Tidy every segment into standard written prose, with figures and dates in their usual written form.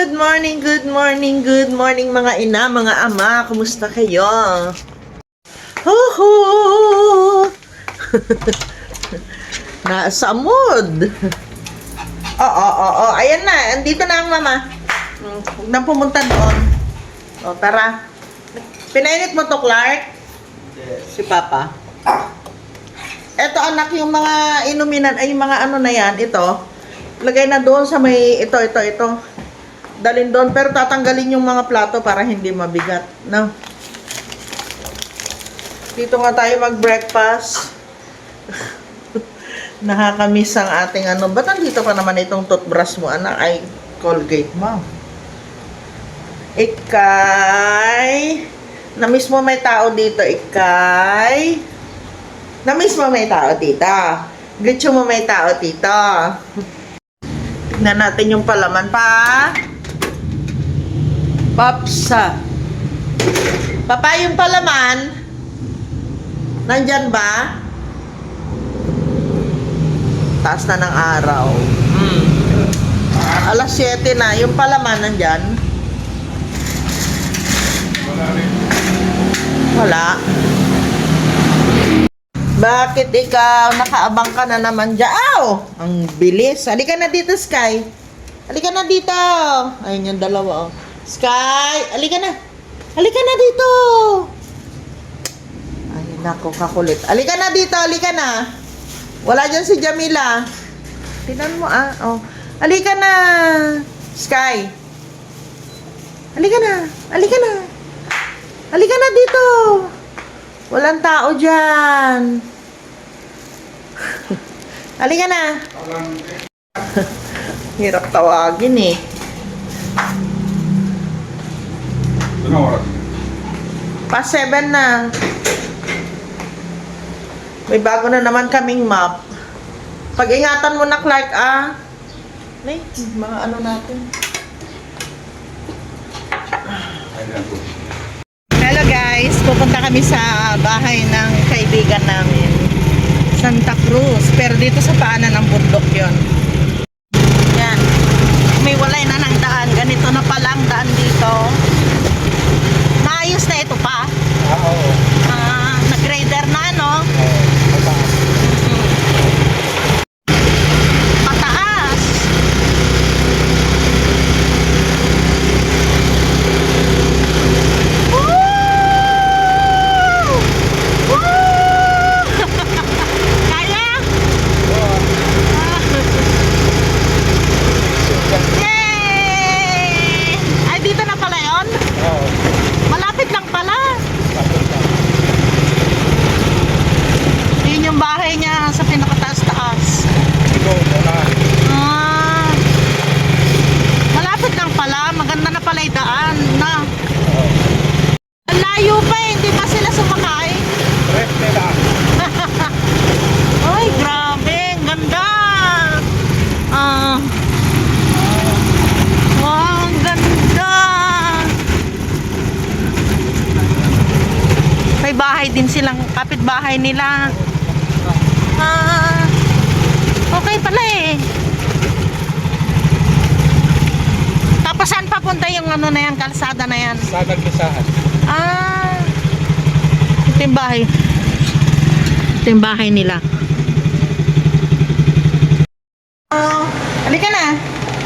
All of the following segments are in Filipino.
Good morning, good morning, good morning mga ina, mga ama. Kumusta kayo? Ho-ho! Nasa mood. Oo. Ayan na, andito na ang mama. Huwag nang pumunta doon. O, tara. Pinainit mo to, Clark? Si Papa. Eto anak, yung mga inuminan, ay yung mga ano na yan, ito. Lagay na doon sa may, ito. Dalhin doon, pero tatanggalin yung mga plato para hindi mabigat, no? Dito nga tayo mag-breakfast. Nakakamiss ang ating ano. Ba't nandito pa naman itong toothbrush mo, anak? Ay, Colgate mo. Ikay. Namiss mo may tao dito, Ikay. Namiss mo may tao dito. Gusto mo may tao dito. Tignan natin yung palaman pa. Papsa. Papa, yung palaman, nandyan ba? Taas na ng araw. Alas 7 na. Yung palaman nandyan? Wala. Bakit ikaw? Nakaabang ka na naman dyan. Ow! Ang bilis. Halika na dito, Sky. Halika na dito. Ayun yung dalawa, oh. Sky, halika na. Halika na dito. Ay, nako, kakulit. Halika na dito, halika na. Wala dyan si Jamila. Tingnan mo, oh. Halika na. Sky. Halika na. Halika na. Halika na dito. Walang tao dyan. Halika na. Hirap tawagin eh. Past 7 na. May bago na naman kaming map. Pag-ingatan mo na, Clark, Ay, mga ano natin. Hello guys, pupunta kami sa bahay ng kaibigan namin. Santa Cruz. Pero dito sa paanan ng bundok yon. Yan. May walay na ng daan. Ganito na pala ang daan dito. Naayos na ito pa. Oo. Nag-grader na, no? Mataas. Woo! Woo! Kaya? Yay! Ay, dito na pala yun? Oo. Malapit lang pala. Yun yung bahay niya sa pinakataas-taas. Malapit lang pala. Maganda na pala yung daan, na. Ang layo pa eh. Hindi pa sila sumakay. Ay, grabe. Ang ganda. Wow, ang ganda. May bahay din silang kapitbahay nila. Okay pala eh. Tapos saan papunta yung ano na yan, kalsada na yan? Sa nagpisahan. Ito yung bahay. Ito yung bahay nila. Halika na.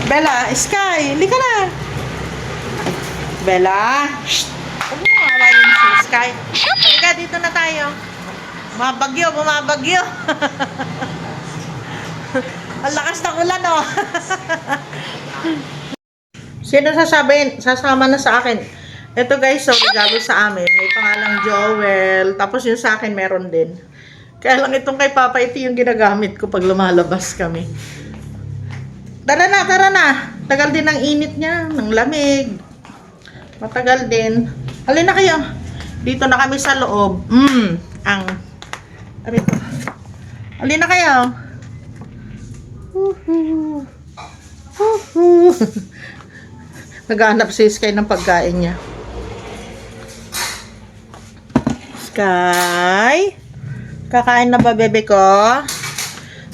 Bella, Sky, halika na. Bella, shh. Huwag mo awayin si Sky. Halika, dito na tayo. Bumabagyo. Ang lakas ng ulan, oh. Sino sasama na sa akin? Ito guys, so regalo sa amin. May pangalang Joel. Tapos yung sa akin meron din. Kaya lang itong kay Papa, ito yung ginagamit ko pag lumalabas kami. Tara na. Tagal din ang init niya, ng lamig. Matagal din. Halina na kayo. Dito na kami sa loob. Halina na kayo. Naghahanap si Sky ng pagkain niya. Sky? Kakain na ba, bebe ko?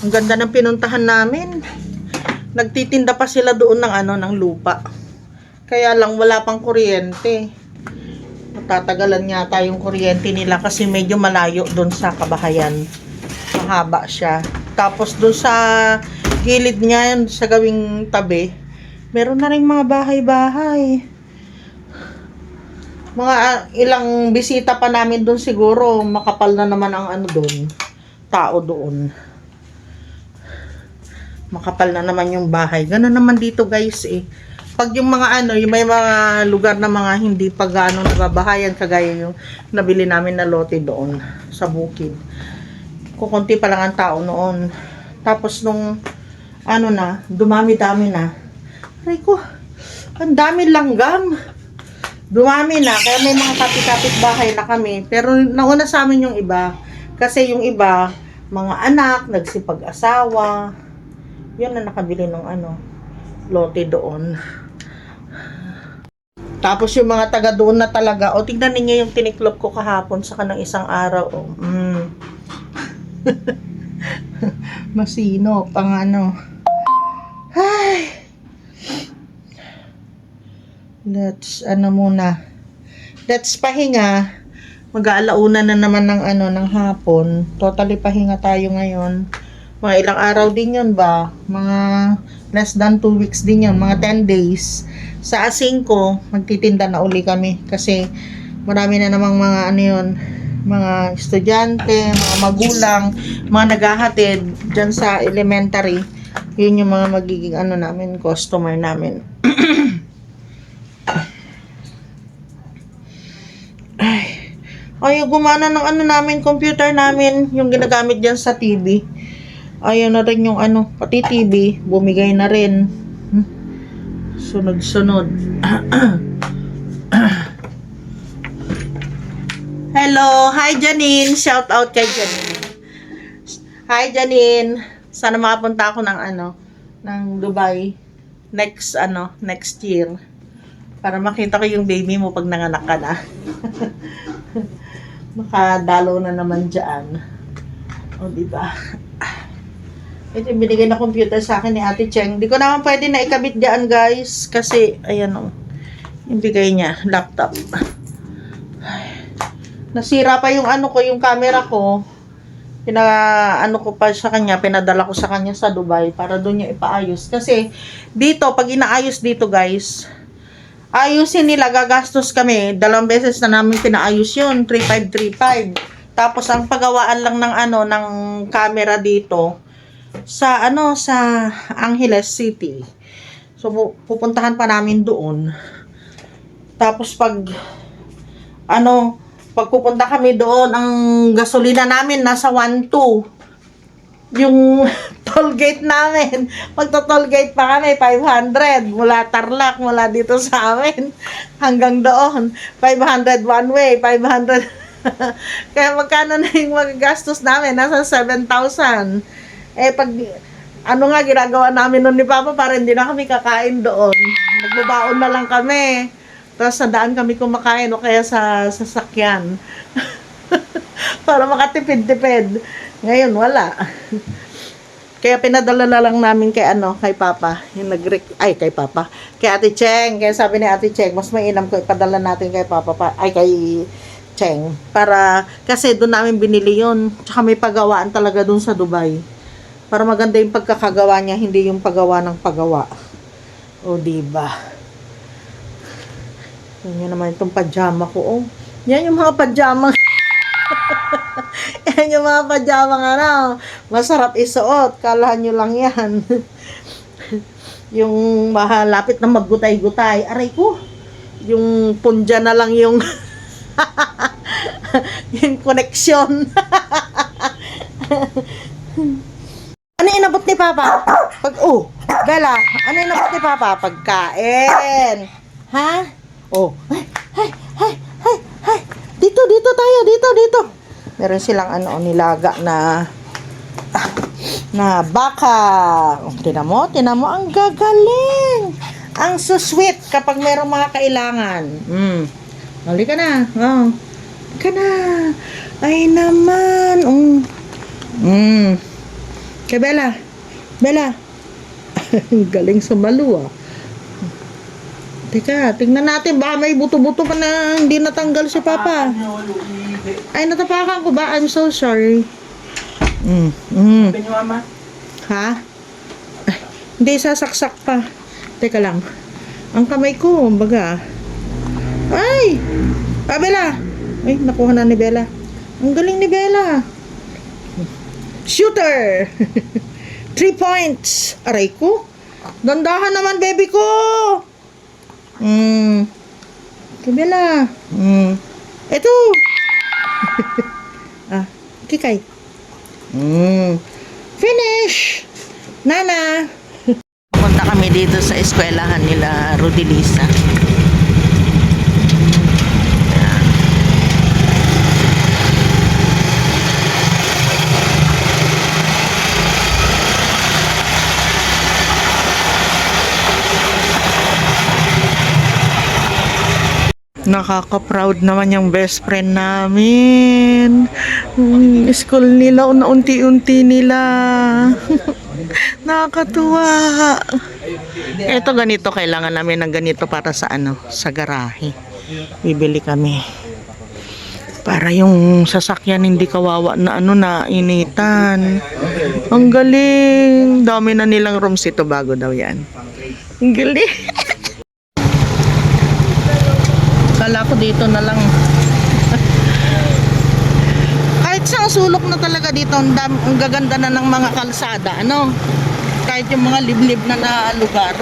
Ang ganda ng pinuntahan namin. Nagtitinda pa sila doon ng ng lupa. Kaya lang wala pang kuryente. Matatagalan yata yung kuryente nila kasi medyo malayo doon sa kabahayan. Mahaba siya. Tapos doon sa gilid niya, sa gawing tabi, meron na rin mga bahay-bahay. Mga ilang bisita pa namin doon siguro, makapal na naman ang ano doon, tao doon. Makapal na naman yung bahay. Ganun naman dito guys eh. Pag yung mga ano, yung may mga lugar na mga hindi pa gaano nababahayan, kagaya yung nabili namin na lote doon sa bukid. Kukunti pa lang ang tao noon. Tapos nung ano na, dumami-dami na. Aray ko, ang dami langgam. Dumami na, kaya may mga kapit-kapit bahay na kami. Pero nauna sa amin yung iba. Kasi yung iba, mga anak, nagsipag-asawa. Yun na nakabili ng ano, lote doon. Tapos yung mga taga doon na talaga, o tingnan ninyo yung tiniklop ko kahapon sa kanang isang araw. Oh. Masino, pang ano. Ay. Let's pahinga. Mag-aalauna na naman ng ano, ng hapon. Totally pahinga tayo ngayon. Mga ilang araw din yun ba? Mga less than 2 weeks din yun. Mga 10 days. Sa Asingko, magtitinda na uli kami. Kasi marami na namang mga ano yun, mga estudyante, mga magulang, mga naghahatid dyan sa elementary. Yun yung mga magiging ano namin, customer namin. Ay, gumana ng ano namin, computer namin, yung ginagamit dyan sa TV. Ayun na rin yung ano, pati TV, bumigay na rin. Sunod-sunod. Hello, hi Janine, shout out kay Janine. Hi Janine, sana makapunta ako ng ano, ng Dubai next year. Para makita ko yung baby mo pag nanganak ka na. Makadalo na naman dyan. O, diba? Ito yung binigay na computer sa akin ni Ate Cheng. Di ko naman pwede na ikabit dyan, guys. Kasi, ayan o. Yung bigay niya, laptop. Nasira pa yung ano ko, yung camera ko. Ano ko pa sa kanya, pinadala ko sa kanya sa Dubai para doon niya ipaayos. Kasi, dito, pag inaayos dito, guys, ayusin nila, gagastos kami. 2 beses na namin pinaayos yun, 3,535. Tapos ang paggawaan lang ng ano, ng camera dito sa ano, sa Angeles City. So pupuntahan pa namin doon. Tapos pag pupunta kami doon, ang gasolina namin nasa 1.2. Yung toll gate namin, magto-toll gate pa kami, 500 mula Tarlac, mula dito sa amin hanggang doon, 500 one way, 500 kaya magkano na yung magagastos namin, nasa 7,000. Pag ano nga ginagawa namin nun ni Papa, para hindi na kami kakain doon, magbabaon na lang kami, tapos sa daan kami kumakain o kaya sa sasakyan para makatipid-tipid. Ngayon, wala. Kaya pinadala na lang namin kay Papa. Yung kay Papa. Kay Ate Cheng. Kaya sabi ni Ate Cheng, mas mainam ko ipadala natin kay Papa. Kay Cheng. Kasi doon namin binili yun. Tsaka may paggawaan talaga doon sa Dubai. Para maganda yung pagkakagawa niya, hindi yung paggawa ng paggawa. O, diba? Yan naman itong pajama ko. Oh. Yan yung mga pajama. Yan yung mga pajama nga masarap isuot. Kalahan nyo lang yan. Yung malapit na maggutay-gutay. Aray ko. Yung punja na lang yung yung connection. Ano inabot ni Papa? Bella, ano inabot ni Papa? Pagkain. Ha? Hay. Dito tayo, dito. Meron silang nilaga na baka. Tinan mo, ang gagaling. Ang so-sweet kapag merong mga kailangan. Halika na. Halika na. Ay naman. Kay Bella. Galing sumalu. Teka, tingnan natin. Baka may buto-buto pa na hindi natanggal si Papa. Ay, natapakan ko ba? I'm so sorry. Mama. Ha? Ay, hindi, sasaksak pa. Teka lang. Ang kamay ko, baga. Ay! Bella! Ay, nakuha na ni Bella. Ang galing ni Bella. Shooter! 3 points. Aray ko. Dandahan naman, baby ko. Kay Bella. Ito. Kikay. Finish. Nana. Pumunta kami dito sa eskwelahan nila Rodelisa. Nakaka-proud naman yung best friend namin. School nila, unti-unti nila. Nakakatuwa. Ito ganito, kailangan namin ng ganito para sa sa garahe. Bibili kami. Para yung sasakyan hindi kawawa na na initan. Ang galing. Dami na nilang rooms ito, bago daw yan. Ang galing. Kala ko dito na lang. Kahit sa sulok na talaga dito, ang gaganda na ng mga kalsada, kahit yung mga liblib na lugar,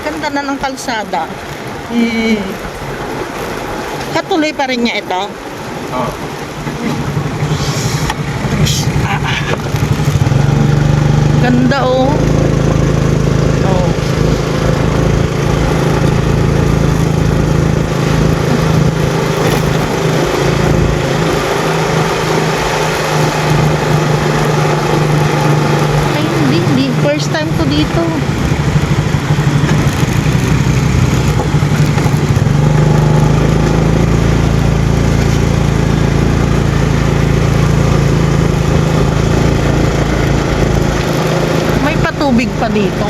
ganda na ng kalsada. Katuloy pa rin niya ito. Ganda oh. First time ko dito. May patubig pa dito.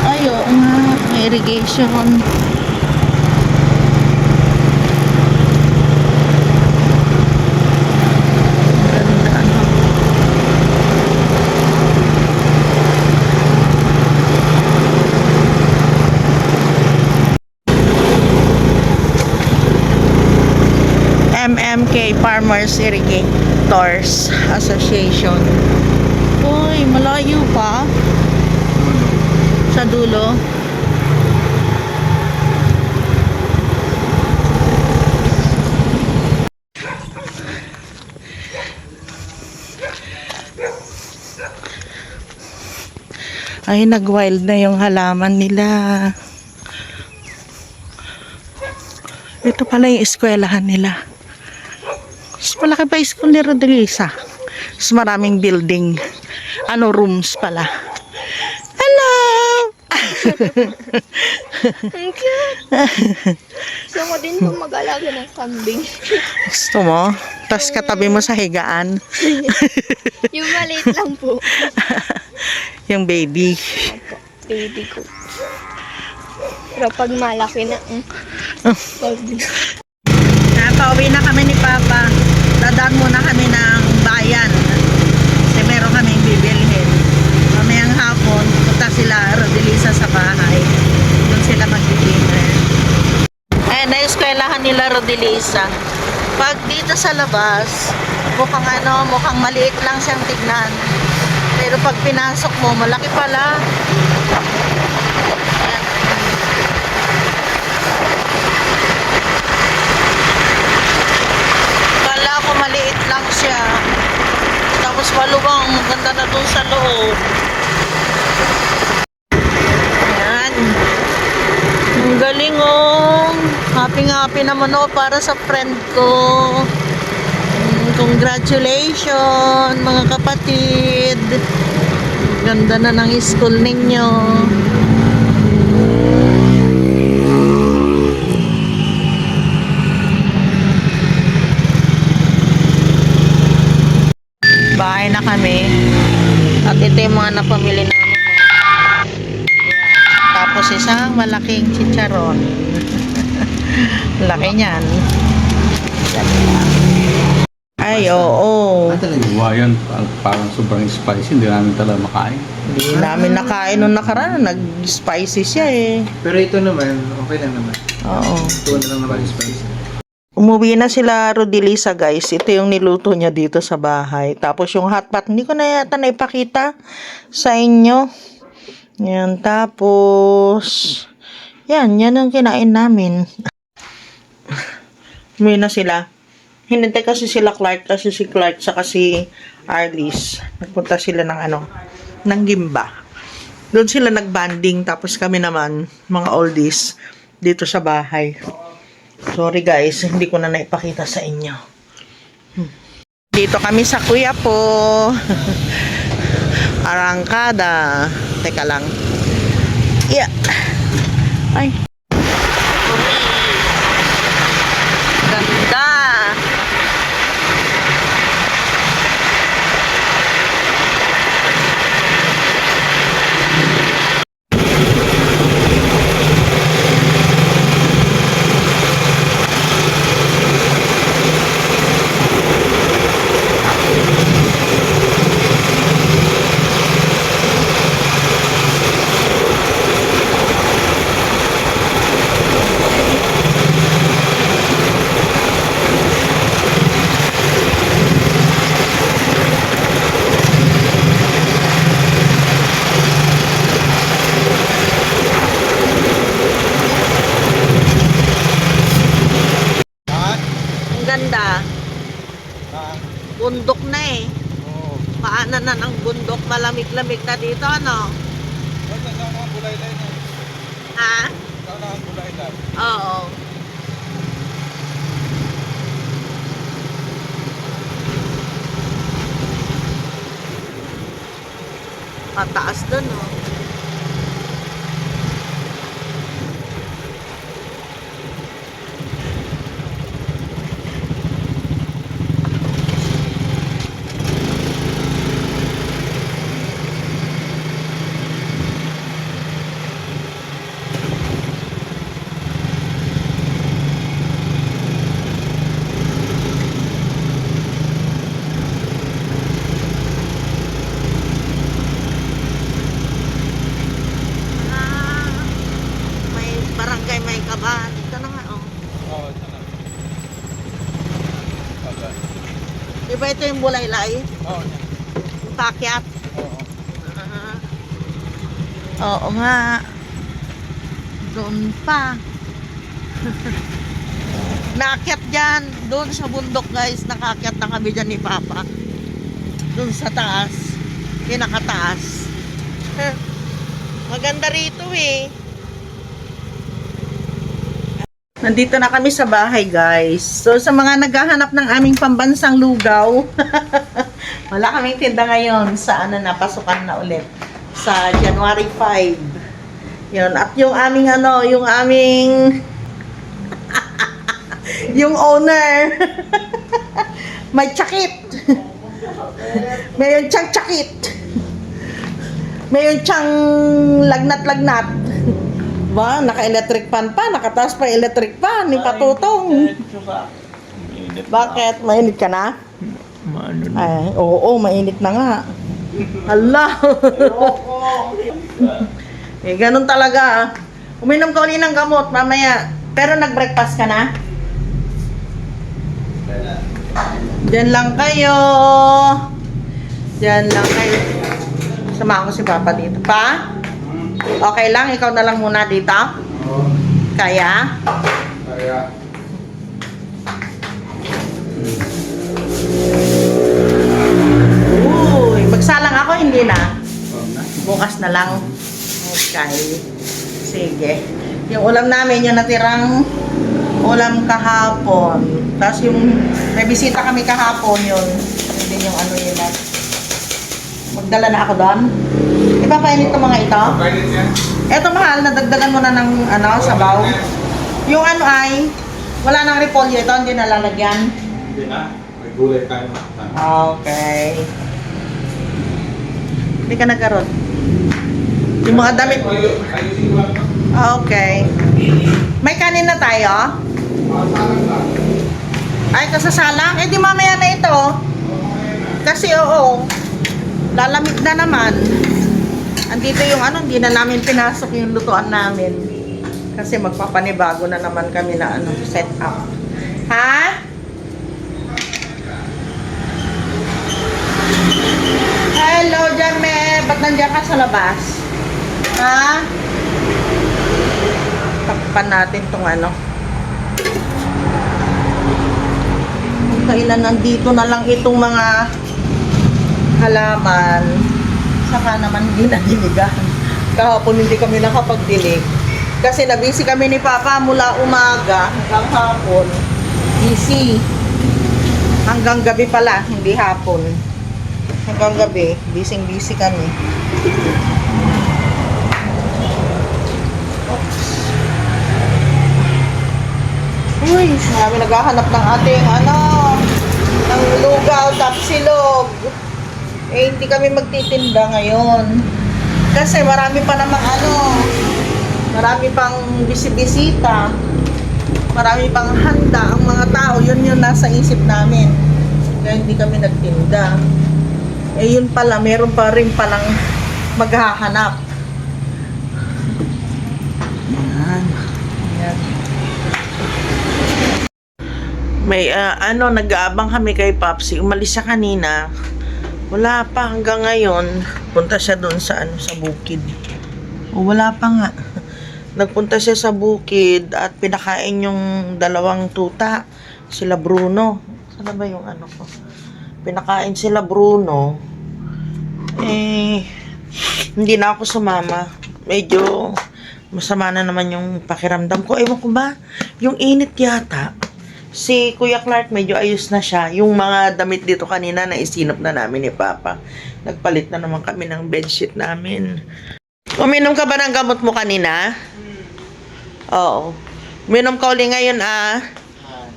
Ay, oo nga. Irrigation. MMK Farmers Irrigators Association. Uy, malayo pa. Sa dulo. Ay, nag-wild na yung halaman nila. Ito pala yung eskwelahan nila. Mas malaki pa yung school ni Rodelisa. Mas maraming building. Rooms pala. Hello! Ang cute! Gusto ko din po mag-alaga ng kambing. Gusto mo? Tapos katabi mo sa higaan. Yung maliit lang po. Yung baby. Opo, baby ko. Pero pag malaki na, Pauwi na kami ni Papa. Dadaan muna kami ng bayan. Kasi meron kaming bibilhin. Mamayang hapon, pupunta sila Rodelisa sa bahay. Doon sila mag-dinner. Ayan, na-eskwelahan nila Rodelisa. Pag dito sa labas, mukhang maliit lang siyang tignan. Pero pag pinasok mo, malaki pala. Maliit lang siya. Tapos maluwang, maganda na dun sa loob. Ayan. Ang galing oh. Happy naman ako para sa friend ko. Congratulations mga kapatid. Ganda na ng school ninyo. Bahay na kami. At ito yung mga napamili namin. Ayan. Tapos isang malaking chicharon. Laki niyan. Ay, oo. Talaga, yan. Parang sobrang spicy. Hindi namin talaga makain. Hindi namin nakain nung nakaraan. Nag-spicy siya eh. Pero ito naman, okay lang naman. Oo. Ito na lang naman yung spicy. Umuwi na sila Rodilisa guys. Ito yung niluto niya dito sa bahay. Tapos yung hotpot, hindi ko na yata naipakita sa inyo. Yan, tapos yan ang kinain namin. Umuwi na sila. Hinintay kasi sila Clark kasi si Clark saka si Arlis. Nagpunta sila ng Gimba. Doon sila nagbanding tapos kami naman, mga oldies, dito sa bahay. Sorry guys, hindi ko na naipakita sa inyo. Dito kami sa kuya po. Arangkada. Teka lang. Yeah. Ay. Ganda. Ang ganda. Bundok na eh. Paanan na ng bundok. Malamig-lamig na dito, ano? Ha? Oo. Pataas dun, oh. May barangay, may kabahan. Ito na nga, oh. Oo, ito na. Di ba ito yung bulaylay? Oo, Yung pakyat? oo. Oo nga. Doon pa. Naakyat dyan. Doon sa bundok guys. Nakakyat na kami dyan ni Papa. Doon sa taas. Pinakataas. Maganda rito eh. Nandito na kami sa bahay guys. So sa mga naghahanap ng aming pambansang lugaw. Wala kaming tinda ngayon. Sa pasukan na ulit. Sa January 5. Yun. At yung aming yung aming yung owner may tsakit. Mayroon siyang tsakit. Mayroon siyang lagnat-lagnat. Ba, naka-electric fan pa, nakataas pa electric fan ni Patutong. Bakit? Mainit ka na? Ay, oo, mainit na nga. Hala. Eh, ganun talaga. Uminom ka uli ng gamot mamaya. Pero nag-breakfast ka na? Diyan lang kayo. Diyan lang kayo. Sama ko si Papa dito. Pa? Okay lang? Ikaw na lang muna dito? Kaya? Kaya. Uy, magsalang ako, hindi na. Bukas na lang. Okay. Sige. Yung ulam namin, yung natirang ulam kahapon. Tapos yung may bisita kami kahapon, yun. Yun yung yun na. Magdala na ako doon. Ipapainit itong mga ito. Kainit yan? Eto mahal, nadagdagan mo na ng sabaw. Yung ay, wala nang repolyo ito, hindi nalalagyan. Hindi na. May gulay tayo. Okay. Hindi ka nagkaroon. Yung mga damit. Ayusin ko lang. Okay. May kanin na tayo? Ay, kasasalang? Eh, di mamaya na ito. Kasi, oo. Lalamig na naman. Andito yung ano, hindi na namin pinasok yung lutuan namin. Kasi magpapanibago na naman kami na ano, set up. Ha? Hello, Jame. Ba't nandiyan ka sa labas? Ha? Takpan natin tong ano. Kung kailan nandito na lang itong mga halaman. Saka naman hindi nadiligan. Kahapon hindi kami nakapagdilig. Kasi nabisi kami ni Papa mula umaga hanggang hapon. Busy. Hanggang gabi pala, hindi hapon. Hanggang gabi, busy kami. Uy, marami naghahanap ng ating ano, ng lugaw, tapsilog. Eh, hindi kami magtitinda ngayon. Kasi marami pa namang ano, marami pang bisita. Marami pang handa ang mga tao. Yun yung nasa isip namin. Kaya hindi kami nagtinda. Eh, yun pala, meron pa rin palang maghahanap. Yan. Yan. May ano, nag-aabang kami kay Popsi. Umalis siya kanina. Wala pa hanggang ngayon. Punta siya doon sa ano, sa bukid. O wala pa nga. Nagpunta siya sa bukid at pinakain yung dalawang tuta. Sila Bruno. Sana ba yung ano ko? Pinakain sila Bruno. Eh, hindi na ako sumama. Medyo masama na naman yung pakiramdam ko. Ewan ko ba? Yung init yata. Si Kuya Clark medyo ayos na siya. Yung mga damit dito kanina na isinop na namin ni Papa. Nagpalit na naman kami ng bedsheet namin. Uminom ka ba ng gamot mo kanina? Oo. Uminom ka uli ngayon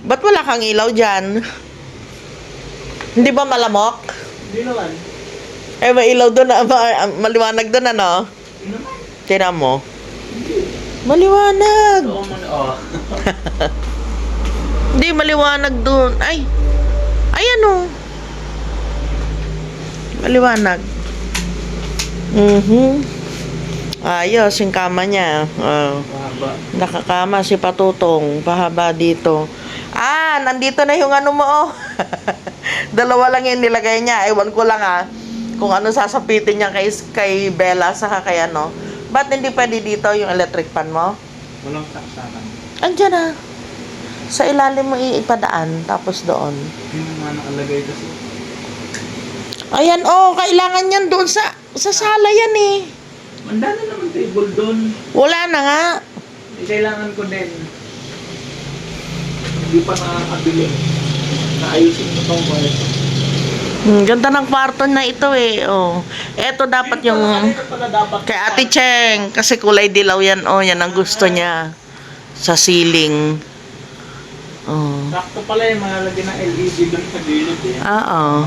Ba't wala kang ilaw dyan? Hindi ba malamok? Hindi naman. Eh, may ilaw doon maliwanag doon ano? Tingnan mo. Maliwanag. Oo. Hindi, maliwanag doon. Ay, ano? Maliwanag. Ayos, yung kama niya. Mahaba. Nakakama si Patutong. Pahaba dito. Nandito na yung ano mo, oh. Dalawa lang yung nilagay niya. Ewan ko lang, kung ano sasapitin niya kay Bella, saka kay ano. Ba't hindi pwede dito yung electric fan mo? Walang saksakan. Andiyan na. Sa ilalim mo ipadaan, tapos doon. Yun yung mga nakalagay kasi. Ayan, kailangan yan doon sa sala yan eh. Manda na naman table doon. Wala na nga. Kailangan ko din. Hindi pa nakakabili. Naayusin mo itong kwarto. Ganda ng kwarto na ito eh. Eto dapat yung kay Ate Cheng. Kasi kulay dilaw yan. Yan ang gusto niya. Sa ceiling. Sakto pala yung mga lagyan ng LED doon sa gilid eh. Oo.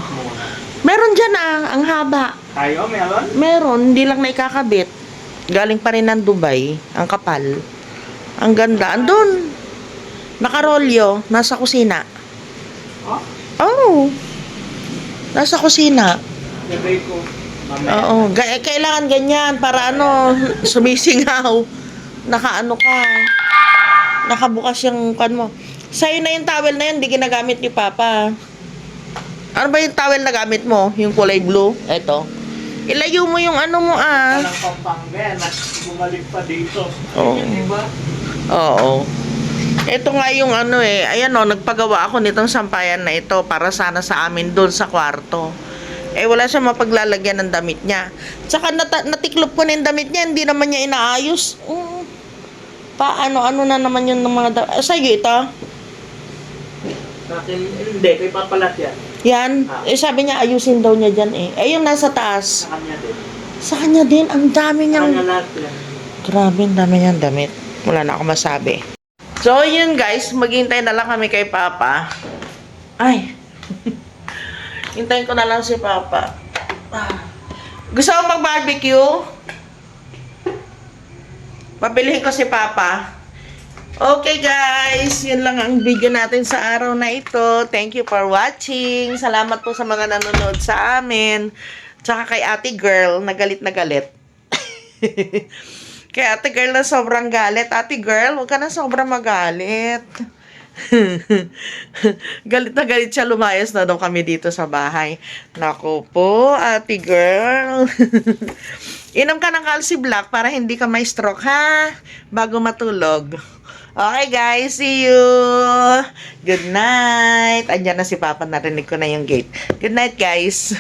Meron dyan ang haba. Tayo, meron? Meron, hindi lang na ikakabit. Galing pa rin ng Dubai. Ang kapal. Ang ganda. Andun. Nakarolyo. Nasa kusina. Oh? Nasa kusina. Lagay ko. Oo. Kailangan ganyan para ano, sumisingaw. Nakaano ka. Nakabukas yung kan mo. Sa'yo na yung towel na yan, hindi ginagamit ni Papa. Ano ba yung towel na gamit mo? Yung kulay blue? Eto. Ilayo mo yung ano mo Walang pampanggan. Bumalik pa dito. Oo. Diba? Oo. Ito nga yung ano ayan nagpagawa ako nitong sampayan na ito para sana sa amin doon sa kwarto. Wala siya mapaglalagyan ng damit niya. Tsaka natiklop ko na yung damit niya, hindi naman niya inaayos. Paano na naman yun ng mga sa'yo ito? Sa akin, hindi. Kay papalat yan. Yan. Sabi niya ayusin daw niya dyan yung nasa taas. Sa kanya din. Sa kanya din, ang dami Sa niyang... kanya lahat yan. Grabe, ang dami niyang damit. Wala na ako masabi. So, yun guys, maghintay na lang kami kay Papa. Ay. Hintayin ko na lang si Papa. Gusto mo mag-barbecue? Pabilihin ko si Papa. Okay guys, yun lang ang video natin sa araw na ito. Thank you for watching. Salamat po sa mga nanonood sa amin. Tsaka kay Ate Girl, na galit na galit. Kay Ate Girl na sobrang galit. Ate Girl, huwag ka na sobrang magalit. Galit na galit siya, lumayas na daw kami dito sa bahay. Naku po, Ate Girl. Inom ka ng Calci Black para hindi ka may stroke, ha? Bago matulog. Okay guys, see you. Good night. Andyan na si Papa, narinig ko na yung gate. Good night guys.